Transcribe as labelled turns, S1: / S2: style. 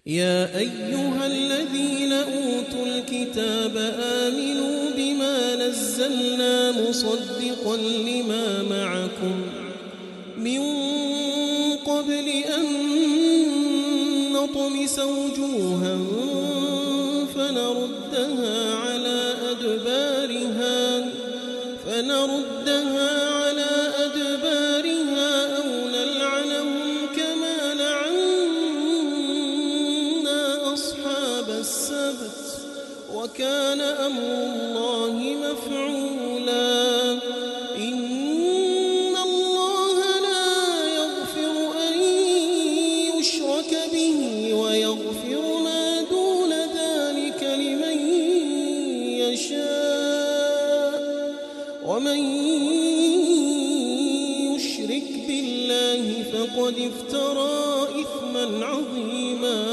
S1: يا أيها الذين أوتوا الكتاب آمنوا بما نزلنا مصدقا لما معكم من قبل أن نطمس وجوها فنردها على أدبارها أو نلعنهم كما لعنا أصحاب السبت وكان أمر الله مفعولا إن الله لا يغفر أن يشرك به ويغفر ما دون ذلك لمن يشاء ومن يشرك بالله فقد افترى إثما عظيما.